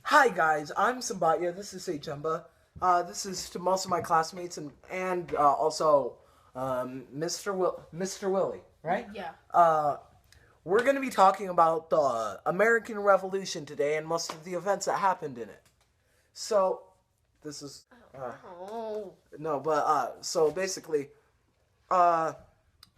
Hi guys, I'm Sambatya. This is Sejumba. This is to most of my classmates and also Mr. Willie, right? Yeah. We're going to be talking about the American Revolution today and most of the events that happened in it. So, this is Oh. no, but so basically, uh,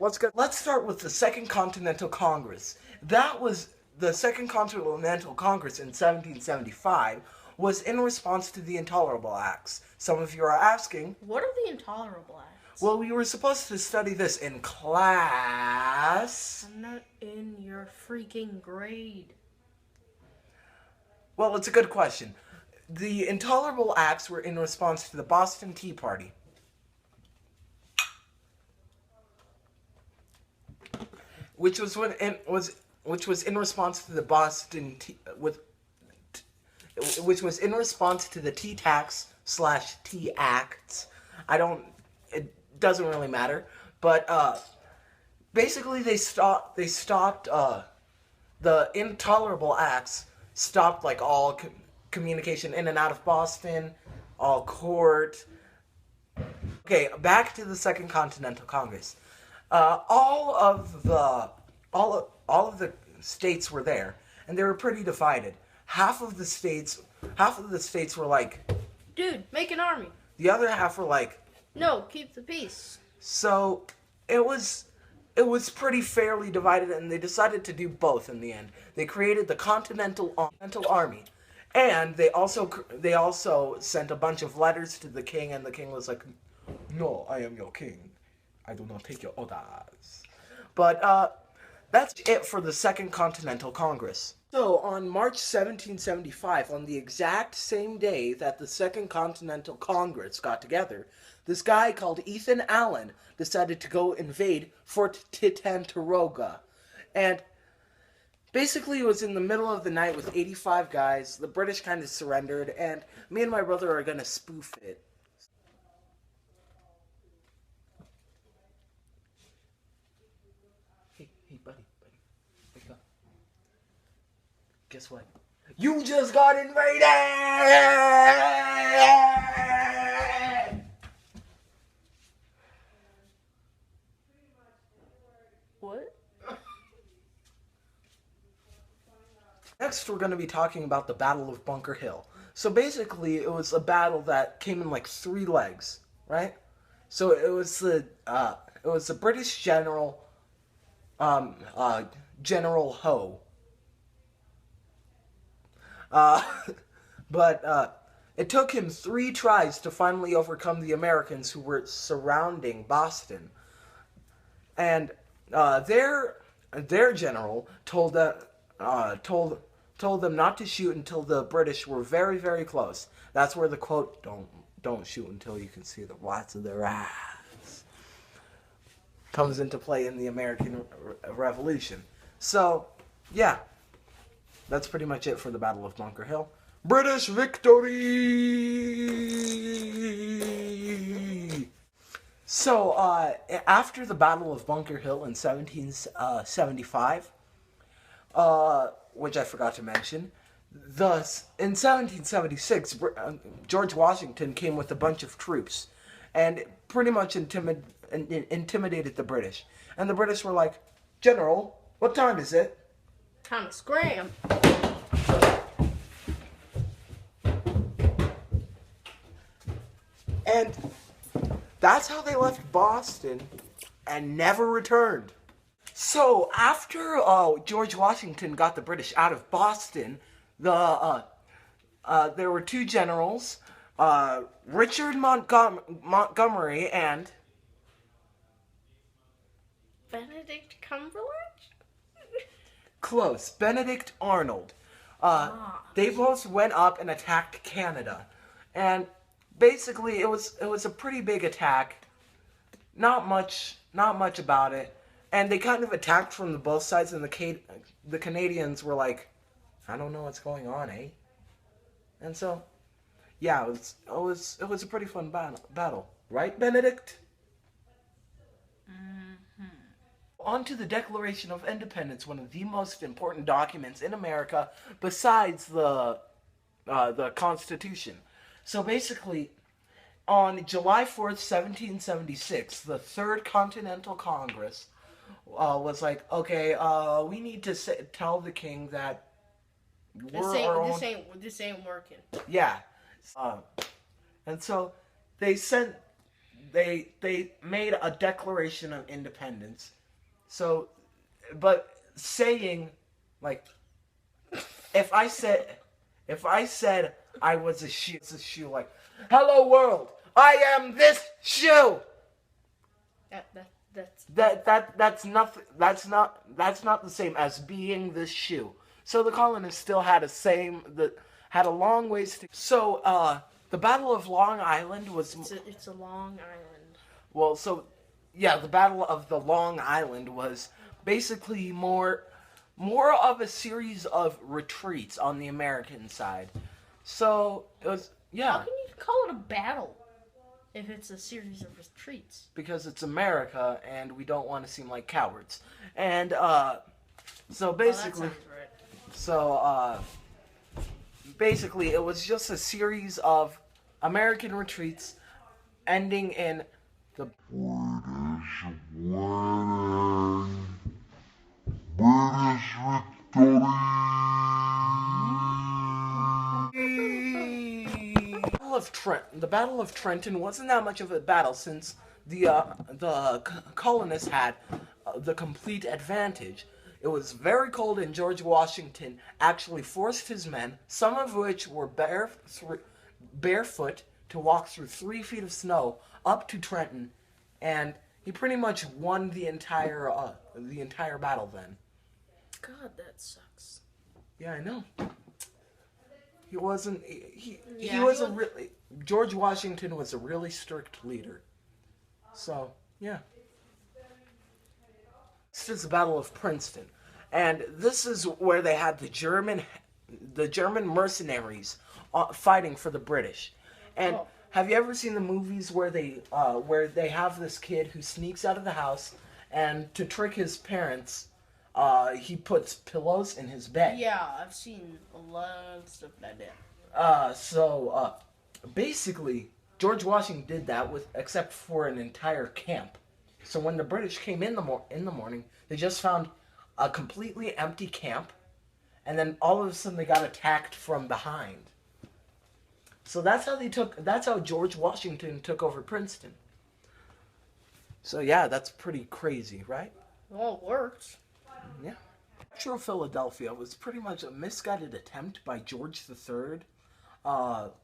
let's start with the Second Continental Congress. That was the Second Continental Congress in 1775 was in response to the Intolerable Acts. Some of you are asking, What are the intolerable acts? well, we were supposed to study this in class. I'm not in your freaking grade. Well, it's a good question. The Intolerable Acts were in response to the Boston Tea Party. Which was in response to the which was in response to the tea tax / tea acts. It doesn't really matter, but basically they stopped the intolerable acts stopped like all communication in and out of Boston, all court. Okay, back to the Second Continental Congress. All of the states were there, and they were pretty divided. Half of the states were like, Dude, make an army. the other half were like, No, keep the peace. so it was pretty fairly divided, and they decided to do both in the end. They created the Continental Army, and they also sent a bunch of letters to the king, and the king was like, "No, I am your king. I do not take your orders." But that's it for the Second Continental Congress. So, on March 1775, on the exact same day that the Second Continental Congress got together, this guy called Ethan Allen decided to go invade Fort Ticonderoga. And basically, it was in the middle of the night with 85 guys. The British kind of surrendered, and me and my brother are going to spoof it. Hey, buddy, wake up. Guess what? You just got invaded! What? Next, we're going to be talking about the Battle of Bunker Hill. So basically, it was a battle that came in like 3 legs, right? So it was the British general, General Ho. Uh, but it took him 3 tries to finally overcome the Americans who were surrounding Boston, and their general told them not to shoot until the British were very, very close. That's where the quote "Don't shoot until you can see the whites of their eyes" comes into play in the American Revolution. So, yeah. That's pretty much it for the Battle of Bunker Hill. British victory! So, after the Battle of Bunker Hill in 1775, which I forgot to mention, in 1776, George Washington came with a bunch of troops and pretty much intimidated the British. And the British were like, "General, what time is it?" Time to scram. And that's how they left Boston and never returned. So after George Washington got the British out of Boston, there were 2 generals, Richard Montgomery and Benedict Cumberbatch? close, Benedict Arnold. They both went up and attacked Canada, and basically it was a pretty big attack. Not much about it, and they kind of attacked from the both sides, and the Canadians were like, "I don't know what's going on, eh?" And so, yeah, it was a pretty fun battle, right, Benedict? On to the Declaration of Independence, one of the most important documents in America, besides the the Constitution. So basically, on July 4th, 1776, the Third Continental Congress was like, okay, we need to tell the king that we're our own. This ain't working. Yeah, and so they made a Declaration of Independence. So, but saying like, if I said I was a shoe, like, hello world, I am this shoe. That's nothing. That's not the same as being this shoe. So the colonists still had had a long ways to. So the Battle of Long Island was. It's a Long Island. Well, so yeah, the Battle of the Long Island was basically more of a series of retreats on the American side. So it was How can you call it a battle if it's a series of retreats? Because it's America and we don't want to seem like cowards. And so basically, that sounds right. So basically it was just a series of American retreats ending in the British victory. The Battle of Trenton wasn't that much of a battle since the colonists had the complete advantage. It was very cold, and George Washington actually forced his men, some of which were barefoot, to walk through 3 feet of snow up to Trenton, and he pretty much won the entire battle then. God, that sucks. Yeah, I know. He wasn't. George Washington was a really strict leader. So yeah. This is the Battle of Princeton, and this is where they had the German mercenaries fighting for the British. And have you ever seen the movies where they have this kid who sneaks out of the house, and to trick his parents, he puts pillows in his bed? Yeah, I've seen a lot of stuff like that. Basically, George Washington did that except for an entire camp. So when the British came in the morning, they just found a completely empty camp, and then all of a sudden they got attacked from behind. So that's how George Washington took over Princeton. So yeah, that's pretty crazy, right? Well, it worked. Yeah. Metro Philadelphia was pretty much a misguided attempt by George III.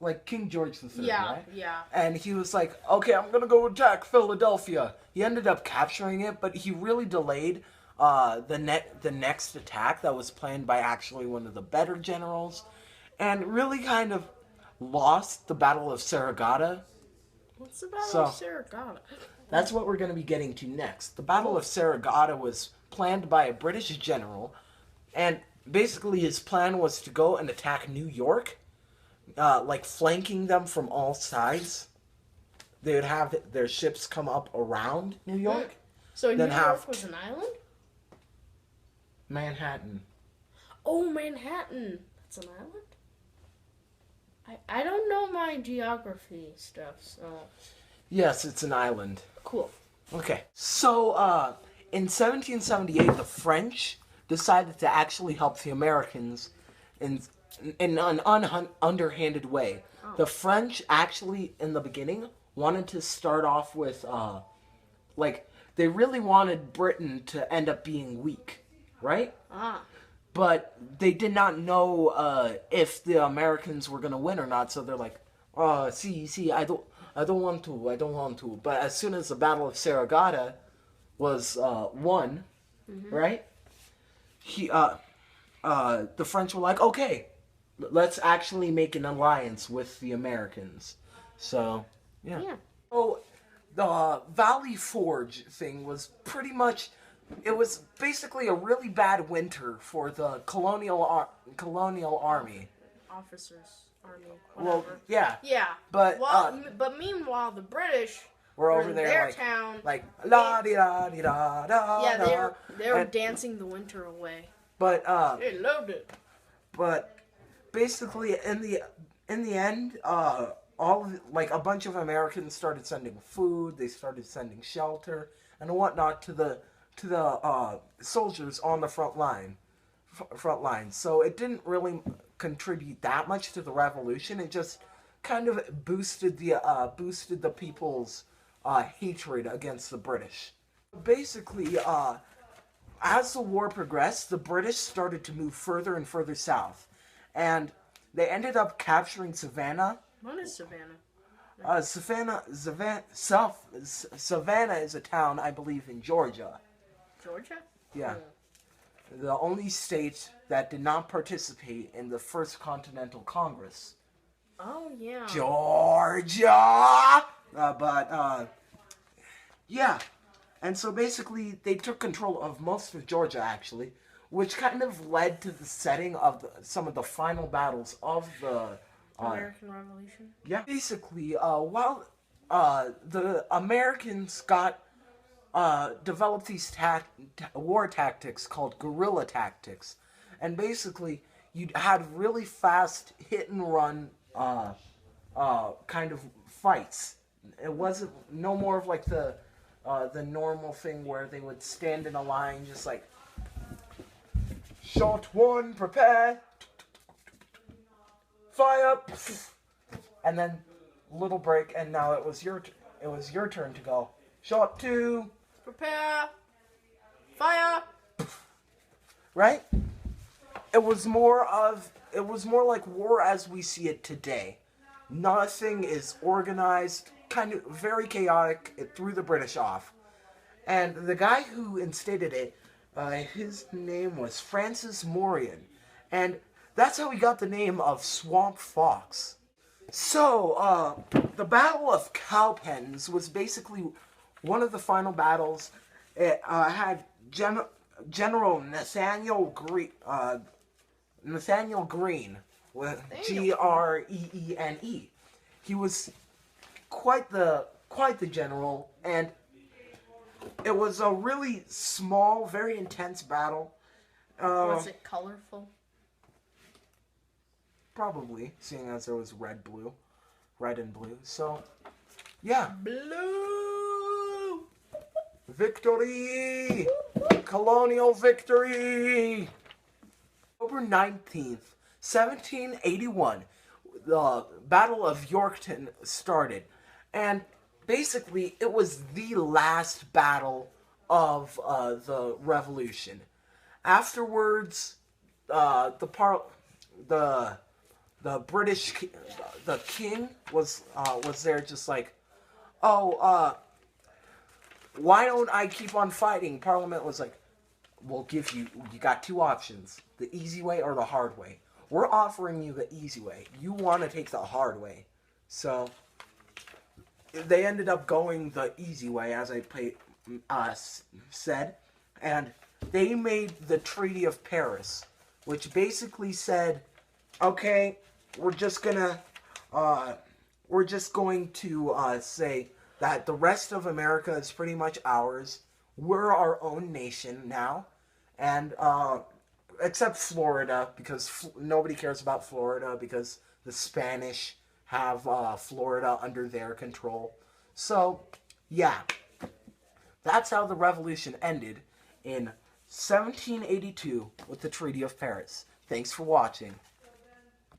Like King George III, right? Yeah. And he was like, okay, I'm gonna go attack Philadelphia. He ended up capturing it, but he really delayed the next attack that was planned by actually one of the better generals, and really kind of lost the Battle of Saratoga. What's the Battle of Saratoga? That's what we're going to be getting to next. The Battle of Saratoga was planned by a British general, and basically his plan was to go and attack New York, like flanking them from all sides. They would have their ships come up around New York. So New York was an island? Manhattan. Oh, Manhattan. That's an island? I don't know my geography stuff, so... Yes, it's an island. Cool. Okay. So, in 1778, the French decided to actually help the Americans in an underhanded way. Oh. The French actually, in the beginning, wanted to start off with, they really wanted Britain to end up being weak, right? Ah. But they did not know if the Americans were going to win or not, so they're like, I don't want to. But as soon as the Battle of Saratoga was won, right? The French were like, okay, let's actually make an alliance with the Americans. So, yeah. So, the Valley Forge thing was pretty much... It was basically a really bad winter for the colonial army. Officers, army, whatever. Well, yeah. Yeah. But meanwhile, the British were over there their town. Like la di da di da da. Yeah, they were dancing the winter away. But they loved it. But basically in the end, like a bunch of Americans started sending food. They started sending shelter and whatnot to the soldiers on the front line. So it didn't really contribute that much to the revolution. It just kind of boosted the people's hatred against the British. Basically, as the war progressed, the British started to move further and further south, and they ended up capturing Savannah. What is Savannah? Savannah is a town, I believe, in Georgia. Georgia? Yeah. The only state that did not participate in the First Continental Congress. Oh, yeah. Georgia! Yeah. And so basically, they took control of most of Georgia, actually, which kind of led to the setting of some of the final battles of the American Revolution? Yeah. Basically, while the Americans developed these war tactics called guerrilla tactics, and basically you had really fast hit and run kind of fights. It wasn't no more of like the normal thing where they would stand in a line just like shot one, prepare, fire, and then little break, and now it was your turn to go. Shot two, prepare, fire. Right? It was more like war as we see it today. Nothing is organized, kind of very chaotic. It threw the British off. And the guy who instated it, his name was Francis Morion. And that's how he got the name of Swamp Fox. So, the Battle of Cowpens was basically one of the final battles. It had General Nathaniel Greene, with Greene. He was quite the general, and it was a really small, very intense battle. Was it colorful? Probably, seeing as there was red and blue. So, yeah. Blue! Victory! Colonial victory! October 19th, 1781, the Battle of Yorktown started. And basically, it was the last battle of the Revolution. Afterwards, the British, the king was there just like, oh, why don't I keep on fighting? Parliament was like, we'll give you got two options, the easy way or the hard way. We're offering you the easy way. You want to take the hard way. So, they ended up going the easy way, as I said, and they made the Treaty of Paris, which basically said, okay, we're just going to say that the rest of America is pretty much ours. We're our own nation now, and except Florida, because nobody cares about Florida because the Spanish have Florida under their control. So, yeah, that's how the revolution ended in 1782 with the Treaty of Paris. Thanks for watching.